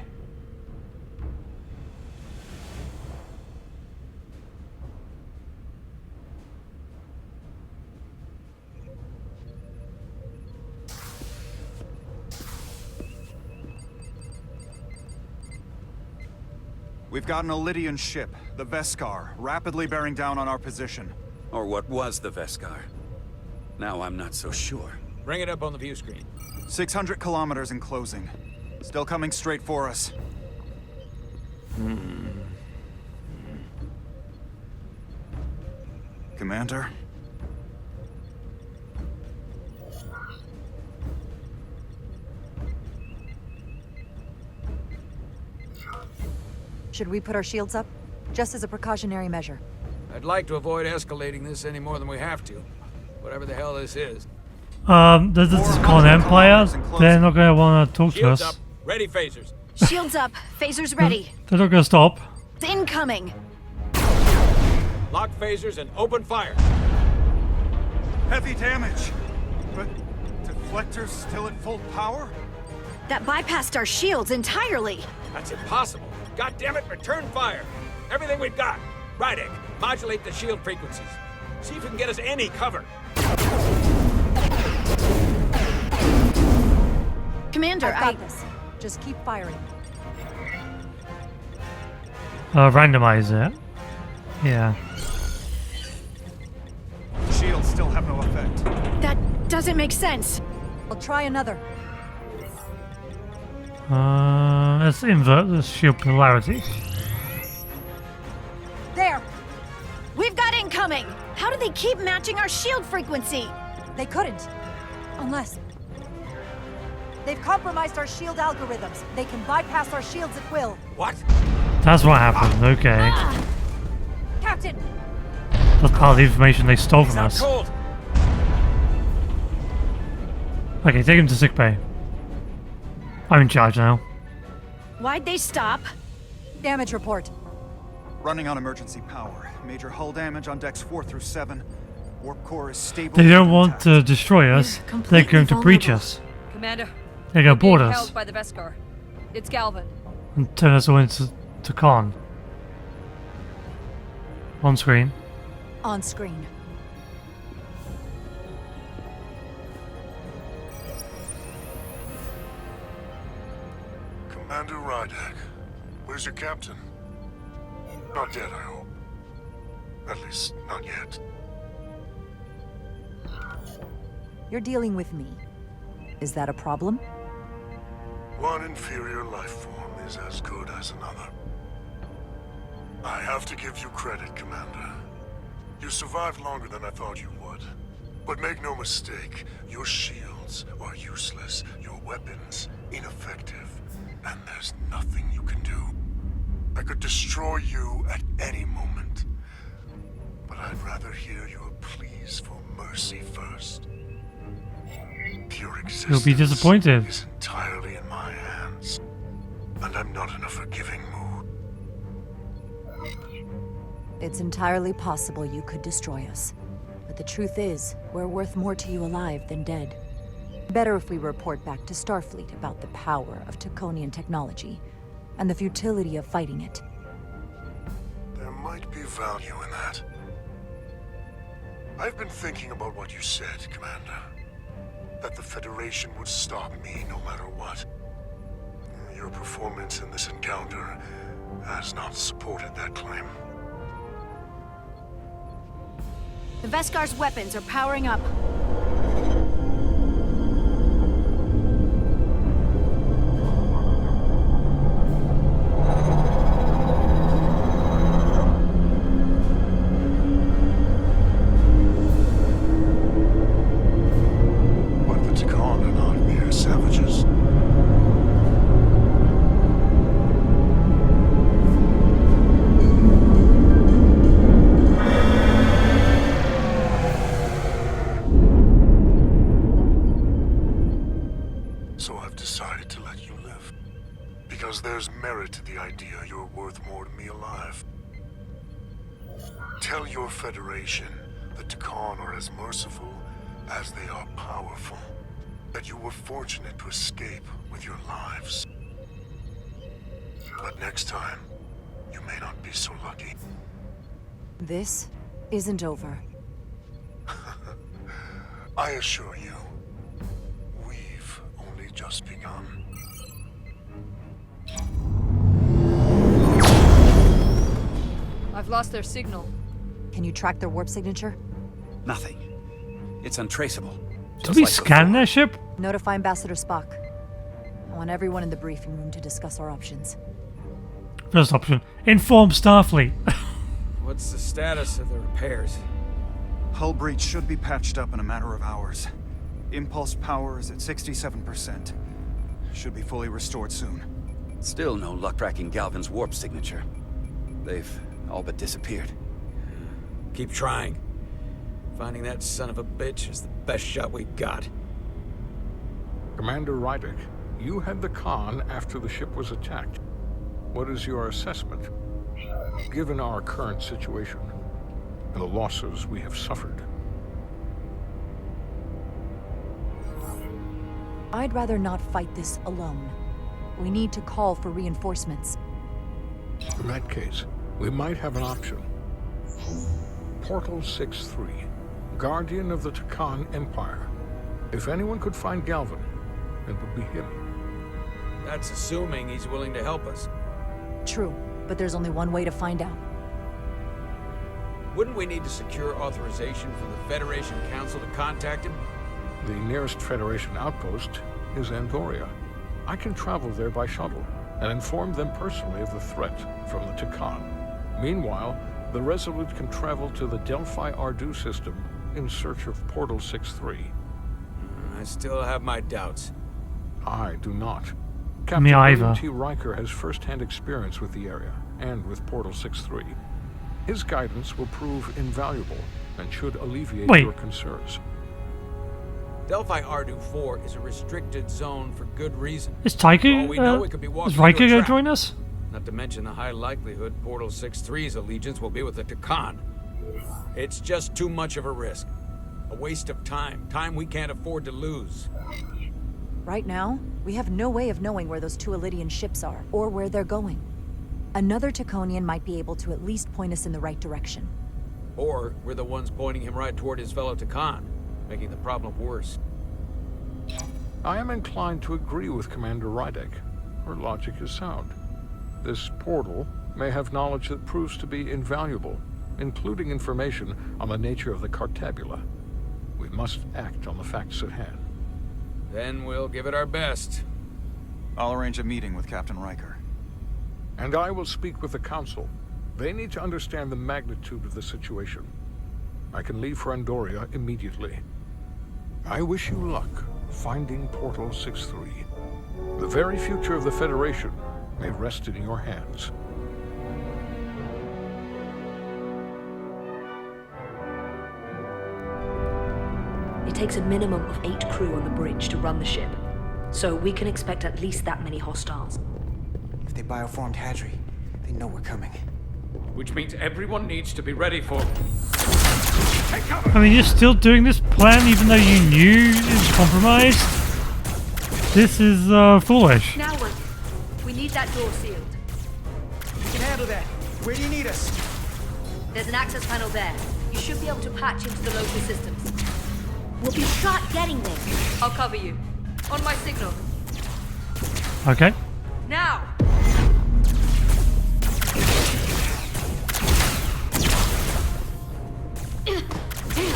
We've got an Illydian ship, the Veskar, rapidly bearing down on our position. Or what was the Veskar. Now I'm not so sure. Bring it up on the view screen. 600 kilometers in closing. Still coming straight for us. Commander? Should we put our shields up? Just as a precautionary measure. I'd like to avoid escalating this any more than we have to. Whatever the hell this is. This is called Empire. They're not gonna want to talk to Shields us. up. Ready, phasers. Shields up. Phasers ready. They're not gonna stop. Incoming. Lock phasers and open fire. Heavy damage. But deflectors still at full power? That bypassed our shields entirely. That's impossible. God damn it, return fire. Everything we've got. Rydek, modulate the shield frequencies. See if we can get us any cover. Commander, I've got this. Just keep firing. Randomize it. Yeah. Shields still have no effect. That doesn't make sense. I'll try another. Let's invert the shield polarity. There. We've got incoming. How do they keep matching our shield frequency? They couldn't. Unless... They've compromised our shield algorithms. They can bypass our shields at will. What? That's what happened, okay. Captain! That's part of the information they stole from us. Cold. Okay, take him to sickbay. I'm in charge now. Why'd they stop? Damage report. Running on emergency power. Major hull damage on decks 4 through 7. Warp core is stable. They don't want to destroy us. They're going to breach us. Commander. They're going to board being us. held by the Veskar. It's Galvin. And turn us all into Khan. On screen. On screen. Commander Rydek, where's your captain? Not dead, I hope. At least, not yet. You're dealing with me. Is that a problem? One inferior life form is as good as another. I have to give you credit, Commander. You survived longer than I thought you would. But make no mistake, your shields are useless, your weapons ineffective, and there's nothing you can do. I could destroy you at any moment. But I'd rather hear your pleas for mercy first. Your existence You'll be disappointed. is entirely in my hands, and I'm not in a forgiving mood. It's entirely possible you could destroy us. But the truth is, we're worth more to you alive than dead. Better if we report back to Starfleet about the power of Taconian technology, and the futility of fighting it. There might be value in that. I've been thinking about what you said, Commander. That the Federation would stop me no matter what. Your performance in this encounter has not supported that claim. The Veskar's weapons are powering up. But the Takan are not mere savages. So I've decided to let you live. Because there's merit to the idea you're worth more to me alive. Tell your Federation that Takan are as merciful as they are powerful. That you were fortunate to escape with your lives. But next time, you may not be so lucky. This isn't over. I assure you, we've only just begun. I've lost their signal. Can you track their warp signature? Nothing. It's untraceable. Did we scan their ship? Notify Ambassador Spock. I want everyone in the briefing room to discuss our options. First option, inform Starfleet. What's the status of the repairs? Hull breach should be patched up in a matter of hours. Impulse power is at 67%. Should be fully restored soon. Still no luck tracking Galvin's warp signature. They've all but disappeared. Keep trying. Finding that son of a bitch is the best shot we got. Commander Rydick, you had the Khan after the ship was attacked. What is your assessment, given our current situation and the losses we have suffered? I'd rather not fight this alone. We need to call for reinforcements. In that case, we might have an option. Portal 6-3, Guardian of the Takan Empire. If anyone could find Galvin, it would be him. That's assuming he's willing to help us. True, but there's only one way to find out. Wouldn't we need to secure authorization from the Federation Council to contact him? The nearest Federation outpost is Andoria. I can travel there by shuttle and inform them personally of the threat from the Takan. Meanwhile, the Resolute can travel to the Delphi Ardu system in search of Portal 6-3. I still have my doubts. I do not. Me Captain either. William T. Riker has first-hand experience with the area and with Portal 6-3. His guidance will prove invaluable and should alleviate your concerns. Delphi Ardu 4 is a restricted zone for good reason. Is Tycho, All we know, we could be walking is Riker into a going to trap. join us? Not to mention the high likelihood Portal 6-3's allegiance will be with the Takan. It's just too much of a risk. A waste of time. Time we can't afford to lose. Right now, we have no way of knowing where those two Elydian ships are, or where they're going. Another Taconian might be able to at least point us in the right direction. Or we're the ones pointing him right toward his fellow Takan, making the problem worse. I am inclined to agree with Commander Rydick. Her logic is sound. This portal may have knowledge that proves to be invaluable, including information on the nature of the Cartabula. We must act on the facts at hand. Then we'll give it our best. I'll arrange a meeting with Captain Riker. And I will speak with the Council. They need to understand the magnitude of the situation. I can leave for Andoria immediately. I wish you luck finding Portal 6-3. The very future of the Federation may rest in your hands. It takes a minimum of 8 crew on the bridge to run the ship, so we can expect at least that many hostiles. If they bioformed Hadri, they know we're coming. Which means everyone needs to be ready for... I mean, you're still doing this plan even though you knew it was compromised? This is foolish. Now what? We need that door sealed. We can handle that. Where do you need us? There's an access panel there. You should be able to patch into the local systems. We'll be shot getting there. I'll cover you. On my signal. Okay. Now! Damn!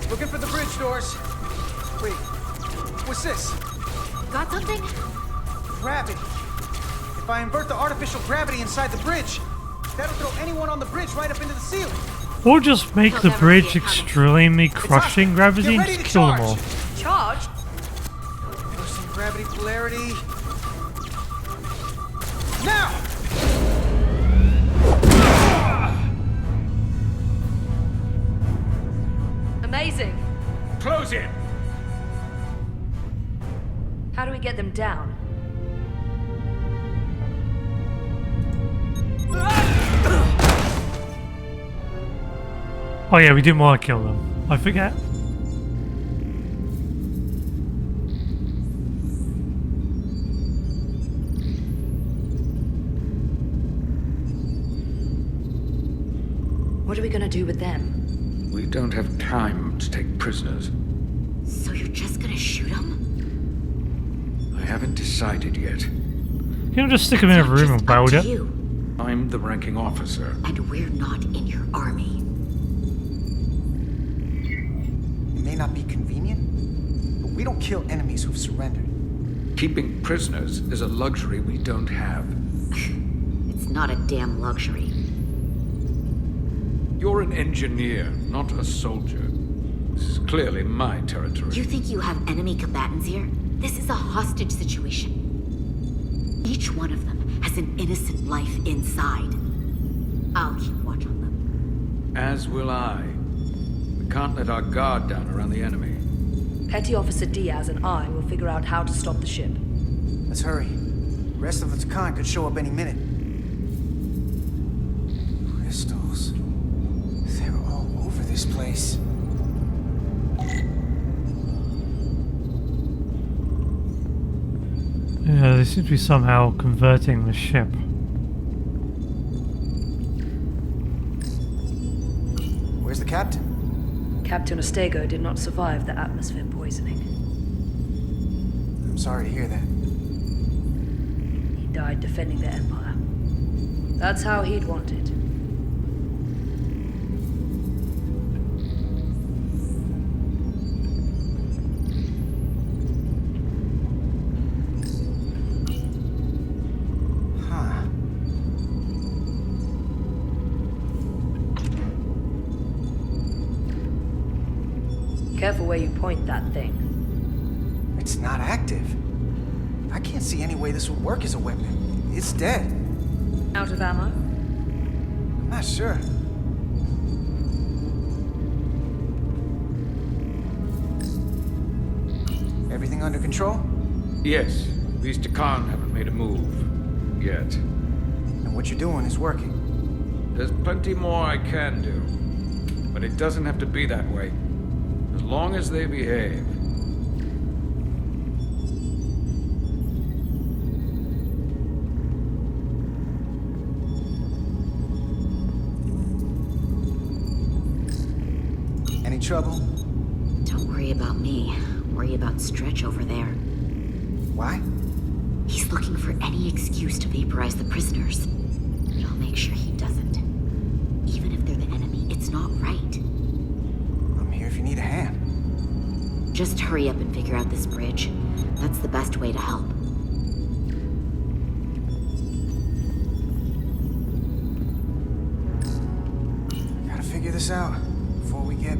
Looking for the bridge doors. Wait, what's this? Got something? Gravity. If I invert the artificial gravity inside the bridge, that'll throw anyone on the bridge right up into the ceiling. Or just make the bridge extremely crushing gravity and ready just to kill them charge. all. Charged? There's some gravity polarity. Now! Amazing. Close in! How do we get them down? Oh yeah, we didn't want to kill them. I forget. What are we gonna do with them? We don't have time to take prisoners. So you're just gonna gonna shoot him? I haven't decided yet. You don't just stick him in a room and weld it. I'm the ranking officer. And we're not in your army. It may not be convenient, but we don't kill enemies who've surrendered. Keeping prisoners is a luxury we don't have. It's not a damn luxury. You're an engineer, not a soldier. This is clearly my territory. You think you have enemy combatants here? This is a hostage situation. Each one of them has an innocent life inside. I'll keep watch on them. As will I. We can't let our guard down around the enemy. Petty Officer Diaz and I will figure out how to stop the ship. Let's hurry. The rest of the Takan could show up any minute. Crystals. They're all over this place. Yeah, they seem to be somehow converting the ship. Where's the captain? Captain Ostego did not survive the atmosphere poisoning. I'm sorry to hear that. He died defending the Empire. That's how he'd want it. Careful where you point that thing. It's not active. I can't see any way this would work as a weapon. It's dead. Out of ammo? I'm not sure. Everything under control? Yes, these Takan haven't made a move. Yet. And what you're doing is working. There's plenty more I can do. But it doesn't have to be that way. As long as they behave. Any trouble? Don't worry about me. Worry about Stretch over there. Why? He's looking for any excuse to vaporize the prisoners. But I'll make sure he doesn't. Even if they're the enemy, it's not right. I'm here if you need a hand. Just hurry up and figure out this bridge. That's the best way to help. Gotta figure this out before we get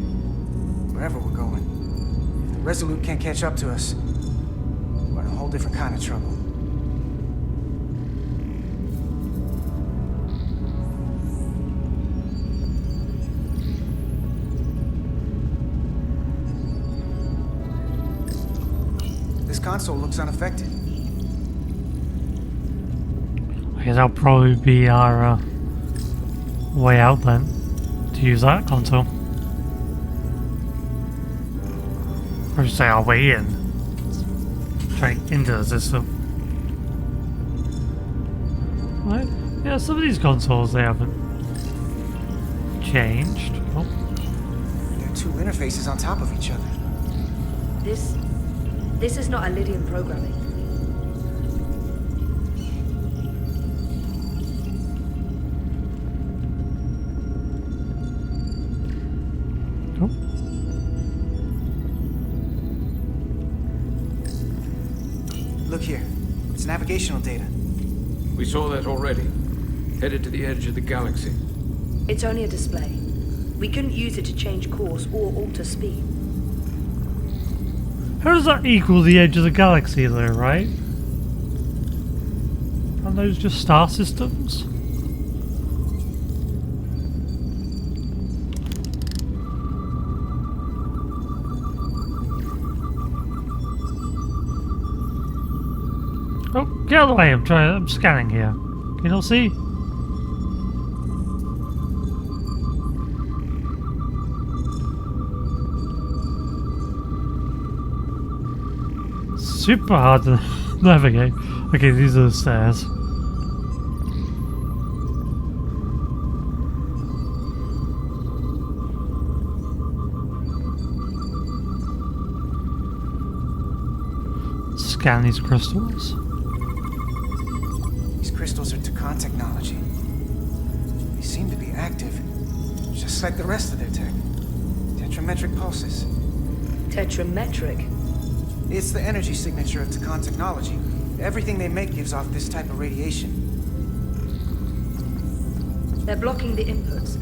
wherever we're going. If the Resolute can't catch up to us, we're in a whole different kind of trouble. This console looks unaffected. I guess that'll probably be our way out then, to use that console. Or should say our way in. Straight into the system. Right? Yeah, some of these consoles they haven't changed. Oh. There are two interfaces on top of each other. This is not Lydian programming. Oh. Look here. It's navigational data. We saw that already. Headed to the edge of the galaxy. It's only a display. We couldn't use it to change course or alter speed. How does that equal the edge of the galaxy though, right? Are those just star systems? Oh, get out of the way, I'm scanning here. Can you not see? Super hard to navigate. Okay, these are the stairs. scan these crystals. These crystals are Takan technology. They seem to be active, just like the rest of their tech. Tetrametric pulses. Tetrametric? It's the energy signature of Takan technology. Everything they make gives off this type of radiation. They're blocking the inputs.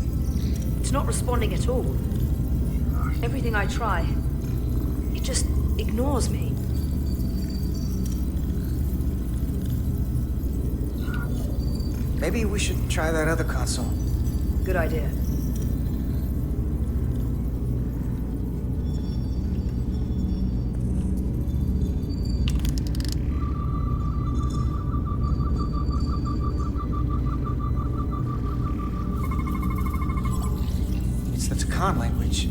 It's not responding at all. Everything I try, it just ignores me. Maybe we should try that other console. Good idea. It's the Takan language.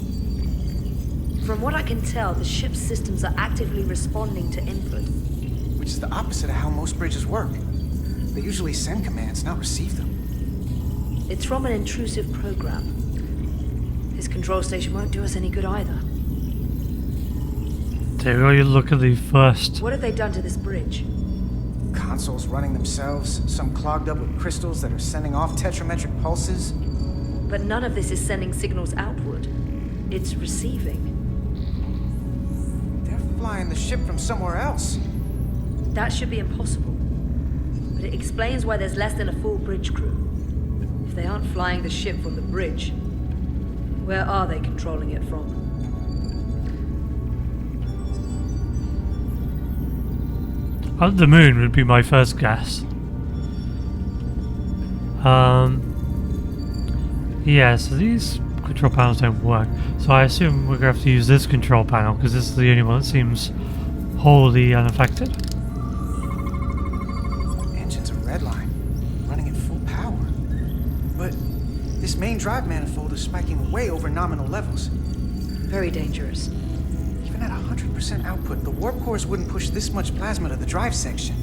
From what I can tell, the ship's systems are actively responding to input. Which is the opposite of how most bridges work. They usually send commands, not receive them. It's from an intrusive program. This control station won't do us any good either. There we go, you look at the first. What have they done to this bridge? Consoles running themselves, some clogged up with crystals that are sending off tetrametric pulses. But none of this is sending signals outward. It's receiving. They're flying the ship from somewhere else. That should be impossible. But it explains why there's less than a full bridge crew. If they aren't flying the ship from the bridge, where are they controlling it from? The moon would be my first guess. Yeah, so these control panels don't work. So I assume we're going to have to use this control panel because this is the only one that seems wholly unaffected. Engine's a red line, running at full power. But this main drive manifold is spiking way over nominal levels. Very dangerous. Even at 100% output, the warp cores wouldn't push this much plasma to the drive section.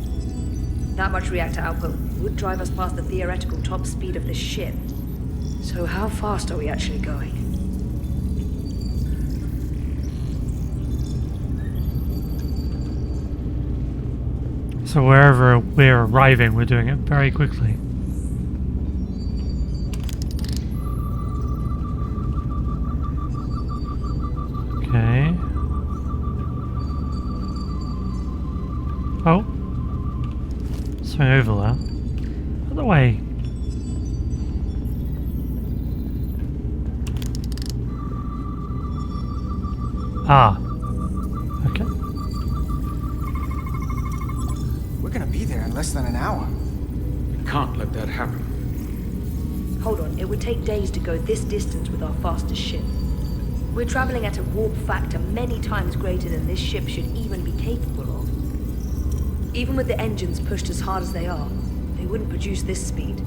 That much reactor output would drive us past the theoretical top speed of this ship. So how fast are we actually going? So wherever we're arriving, we're doing it very quickly. Okay. Oh. Swing over there. Out of the way. Ah. Okay. We're gonna be there in less than an hour. We can't let that happen. Hold on, it would take days to go this distance with our fastest ship. We're traveling at a warp factor many times greater than this ship should even be capable of. Even with the engines pushed as hard as they are, they wouldn't produce this speed.